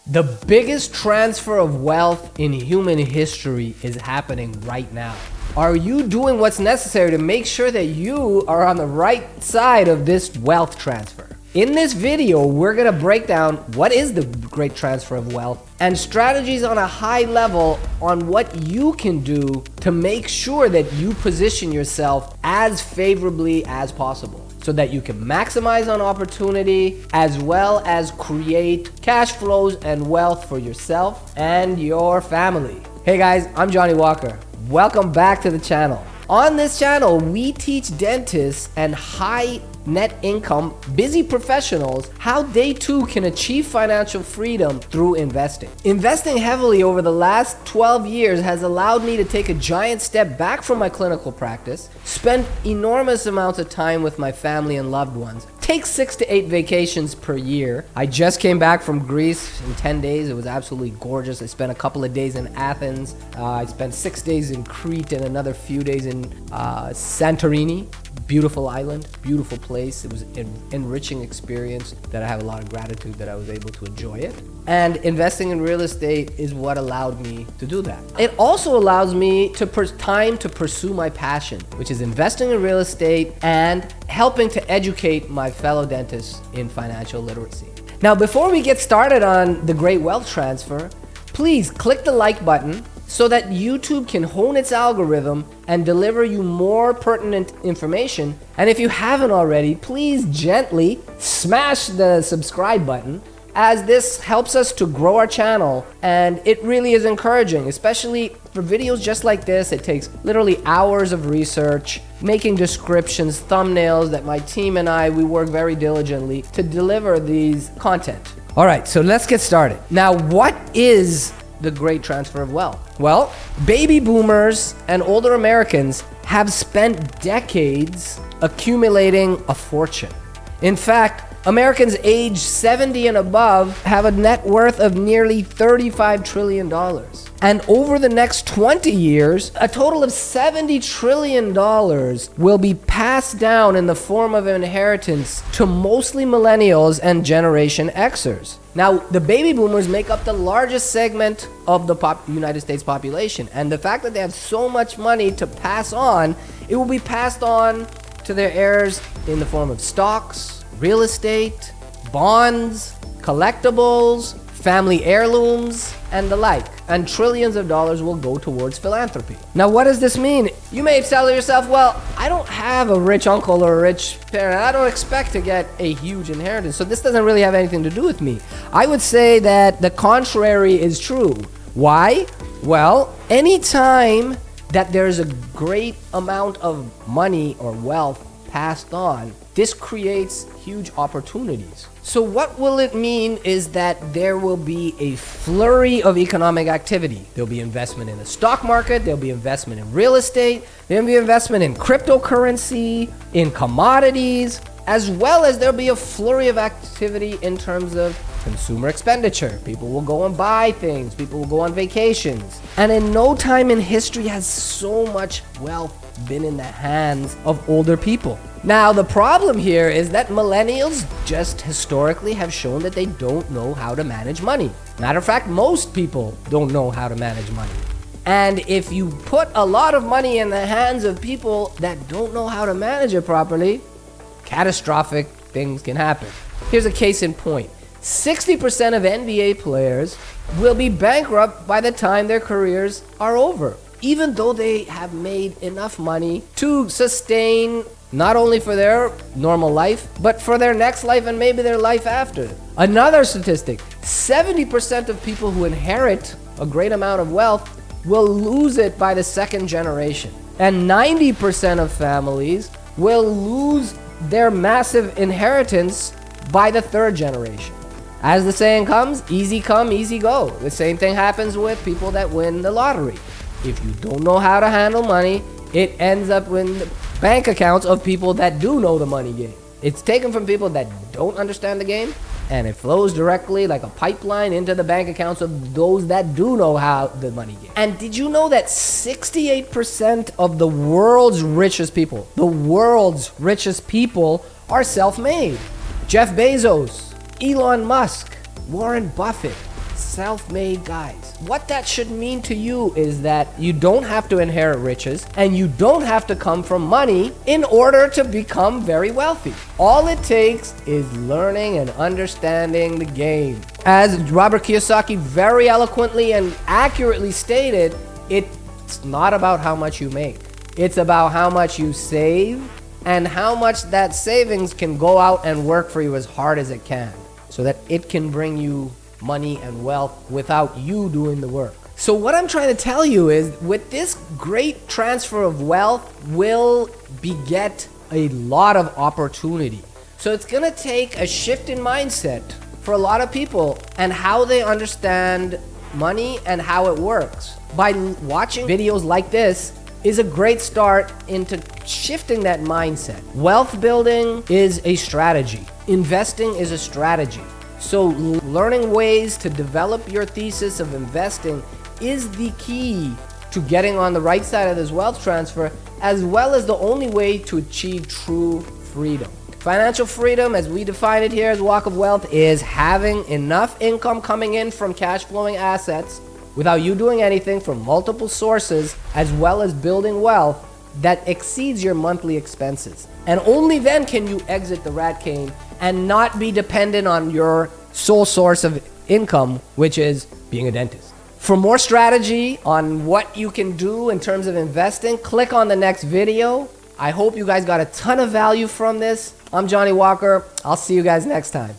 The biggest transfer of wealth in human history is happening right now. Are you doing what's necessary to make sure that you are on the right side of this wealth transfer? In this video, we're gonna break down what is the great transfer of wealth and strategies on a high level on what you can do to make sure that you position yourself as favorably as possible, so that you can maximize on opportunity as well as create cash flows and wealth for yourself and your family. Hey guys, I'm Johnny Walker. Welcome back to the channel. On this channel, we teach dentists and high net income busy professionals how they too can achieve financial freedom through investing. Investing heavily over the last 12 years has allowed me to take a giant step back from my clinical practice, spend enormous amounts of time with my family and loved ones, take 6 to 8 vacations per year. I just came back from Greece in 10 days. It was absolutely gorgeous. I spent a couple of days in Athens. I spent 6 days in Crete and another few days in Santorini. Beautiful island, beautiful place. It was an enriching experience that I have a lot of gratitude that I was able to enjoy it. And investing in real estate is what allowed me to do that. It also allows me time to pursue my passion, which is investing in real estate and helping to educate my fellow dentists in financial literacy. Now, before we get started on the great wealth transfer, please click the like button so that YouTube can hone its algorithm and deliver you more pertinent information. And if you haven't already, please gently smash the subscribe button, as this helps us to grow our channel, and it really is encouraging, especially for videos just like this. It takes literally hours of research, making descriptions, thumbnails that my team and we work very diligently to deliver these content. All right, so let's get started. Now, what is the great transfer of wealth? Well, baby boomers and older Americans have spent decades accumulating a fortune. In fact, Americans aged 70 and above have a net worth of nearly $35 trillion. And over the next 20 years, a total of $70 trillion will be passed down in the form of inheritance to mostly millennials and Generation Xers. Now, the baby boomers make up the largest segment of the United States population. And the fact that they have so much money to pass on, it will be passed on to their heirs in the form of stocks, real estate, bonds, collectibles, family heirlooms, and the like. And trillions of dollars will go towards philanthropy. Now, what does this mean? You may tell yourself, well, I don't have a rich uncle or a rich parent. I don't expect to get a huge inheritance, so this doesn't really have anything to do with me. I would say that the contrary is true. Why? Well, anytime that there's a great amount of money or wealth passed on, this creates huge opportunities. So what will it mean is that there will be a flurry of economic activity. There'll be investment in the stock market, there'll be investment in real estate, there'll be investment in cryptocurrency, in commodities, as well as there'll be a flurry of activity in terms of consumer expenditure. People will go and buy things, people will go on vacations. And in no time in history has so much wealth been in the hands of older people. Now, the problem here is that millennials just historically have shown that they don't know how to manage money. Matter of fact, most people don't know how to manage money. And if you put a lot of money in the hands of people that don't know how to manage it properly, catastrophic things can happen. Here's a case in point. 60% of NBA players will be bankrupt by the time their careers are over, even though they have made enough money to sustain not only for their normal life, but for their next life and maybe their life after. Another statistic, 70% of people who inherit a great amount of wealth will lose it by the second generation. And 90% of families will lose their massive inheritance by the third generation. As the saying comes, easy come, easy go. The same thing happens with people that win the lottery. If you don't know how to handle money, it ends up in the bank accounts of people that do know the money game. It's taken from people that don't understand the game, and it flows directly like a pipeline into the bank accounts of those that do know how the money game. And did you know that 68% of the world's richest people, are self-made? Jeff Bezos, Elon Musk, Warren Buffett, self-made guys. What that should mean to you is that you don't have to inherit riches and you don't have to come from money in order to become very wealthy. All it takes is learning and understanding the game. As Robert Kiyosaki very eloquently and accurately stated, it's not about how much you make. It's about how much you save and how much that savings can go out and work for you as hard as it can so that it can bring you money and wealth without you doing the work. So what I'm trying to tell you is with this great transfer of wealth will beget a lot of opportunity. So it's gonna take a shift in mindset for a lot of people and how they understand money and how it works. By watching videos like this is a great start into shifting that mindset. Wealth building is a strategy. Investing is a strategy. So learning ways to develop your thesis of investing is the key to getting on the right side of this wealth transfer, as well as the only way to achieve true freedom. Financial freedom, as we define it here as Walk of Wealth, is having enough income coming in from cash flowing assets without you doing anything from multiple sources, as well as building wealth that exceeds your monthly expenses. And only then can you exit the rat cave and not be dependent on your sole source of income, which is being a dentist. For more strategy on what you can do in terms of investing, click on the next video. I hope you guys got a ton of value from this. I'm Johnny Walker. I'll see you guys next time.